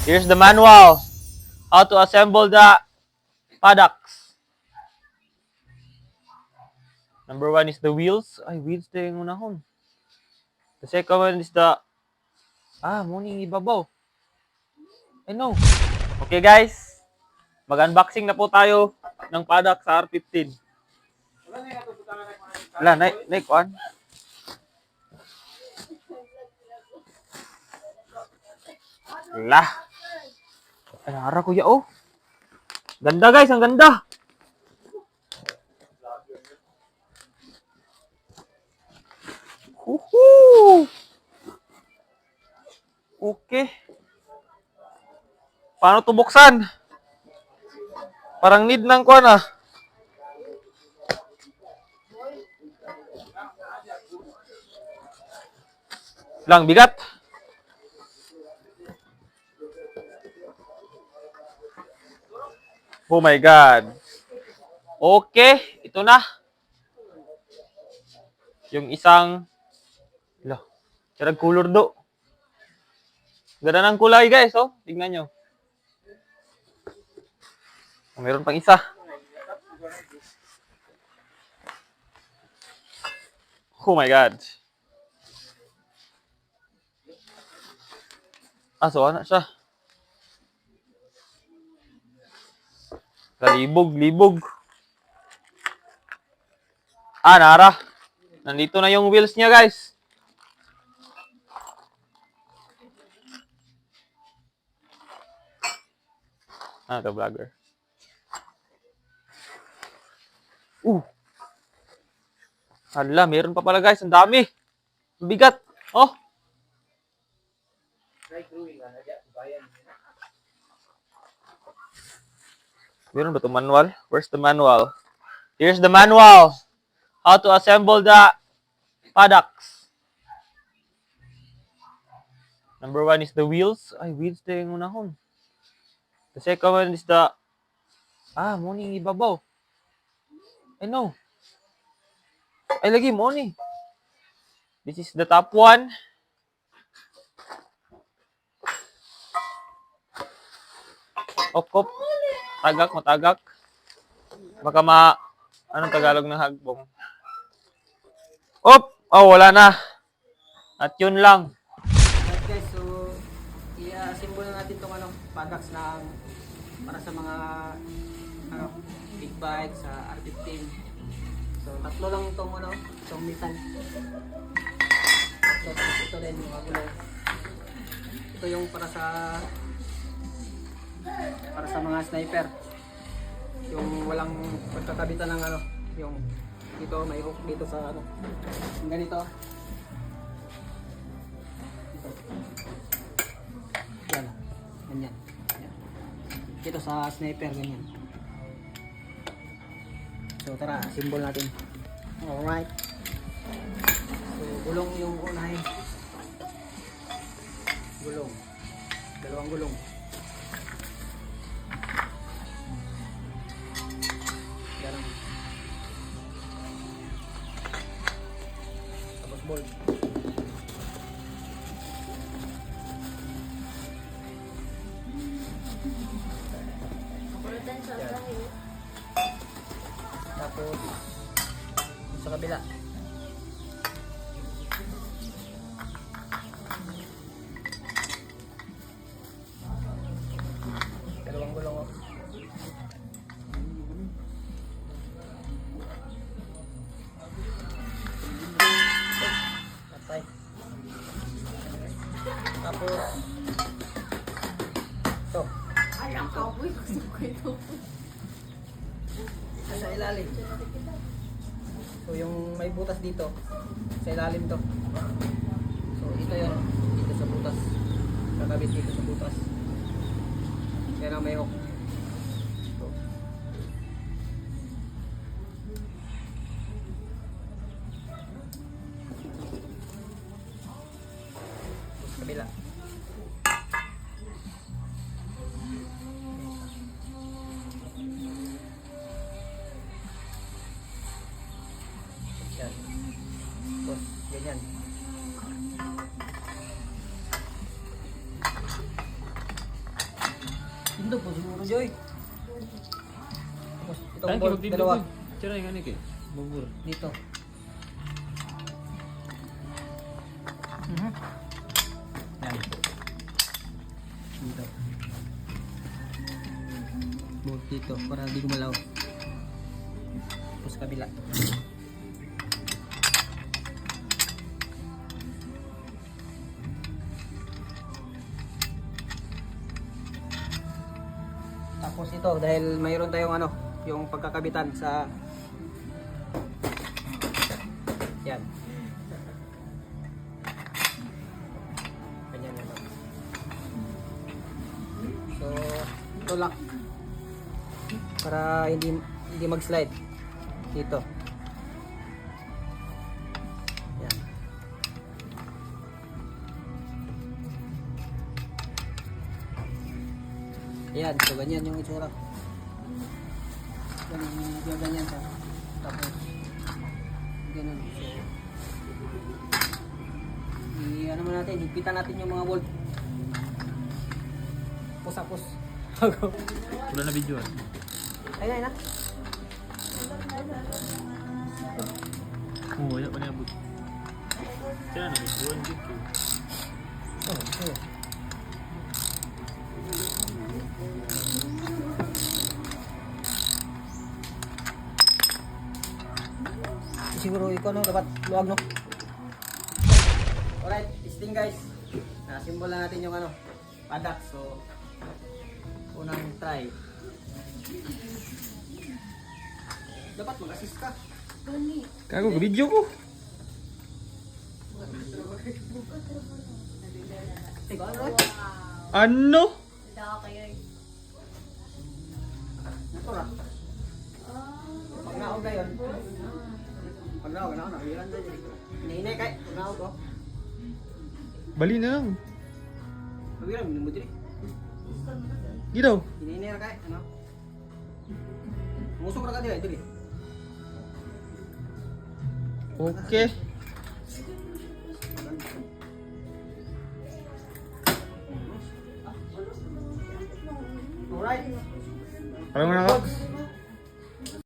Here's the manual. How to assemble the paddocks. Number 1 is the wheels. Ay, wheels na yung unahon. The second one is the... muna ibabaw. I know. Okay guys. Mag-unboxing na po tayo ng paddock sa R15. Wala, naikuan. Lah. Ay, nara kuya, oh. Ganda guys, ang ganda. Woohoo! Okay. Paano to buksan? Parang need ng kuan ah. Lang bigat. Oh my God. Okay, ito na. Yung isang charag color do. Ganda ng kulay guys, oh. Tingnan nyo. Meron pang isa. Oh my God. So ano siya? Libog. Nara. Nandito na yung wheels niya, guys. Ito, vlogger. Hala, meron pa pala, guys. Ang dami. Ang bigat. Oh. Meron ba ito manual? Where's the manual? Here's the manual. How to assemble the paddocks. Number 1 is the wheels. Ay, wheels na yung unahon. The second one is the... muna ibabaw. I know. Ay, lagi mo ni. This is the top one. Op. Matagak. Baka anong Tagalog ng hagbong? Op! Wala na. At yun lang. Right guys, so i-assemble na natin itong paddocks na para sa mga big bike sa R15. So tatlo lang itong itong mitan. So ito din yung gulong. Ito yung para sa mga sniper. Yung walang pagkakabitan ng yung dito may hook dito sa yung ganito. Ganyan. Dito sa sniper, ganyan. So tara, symbol natin. Alright. So gulong yung unahin. Gulong. Dalawang gulong. Ganun. Tapos bolt. Tapos sa kabila. Dalawang gulong. Patay. Tapos ito. Alam ka po ito. Sa ilalim. So yung may butas dito, sa ilalim to. So ito yun, dito sa butas. Kakabit dito sa butas. Yan ang may hook. So. Kabila. Yan. Tapos, ganyan. Tindog po siguro, Joy. Tapos, itong Ay, bolt, kaya dalawa. Tira yung ano kay. Bubur. Dito. Yan. Dito. Bolt dito para hindi gumalaw. Tapos kabila. Tapos ito dahil mayroon tayong ano, yung pagkakabitan sa yan. Ganyan naman. So, ito lang. Para hindi mag-slide dito. Yan. Ayan, so ganyan yung itsura. Ganyan siya. Tapos, ganun. So, ano mo natin, higpitan natin yung mga bolt. Pusapos. Wala na video. Ayun na. Oo, wala pa niya abot. Tira na video. Video. Oh, oh. Siguro ikaw no, dapat luwag no. Alright, testing guys. Nasimbol na natin yung ano, padak. So, unang try. Dapat mag-assist ka. Kago, video ko. Ikaw ano? Ano? Ito na. Pag naog ngayon. Pag naog, nakikilan doon. Hinahinay kay, pag naog ko. Bali na lang. Nakikilan, minumod din eh. Gito. Hinahinay na kay, ano? Musok na ka din, ito eh. Okay. Alright. Parang na ako.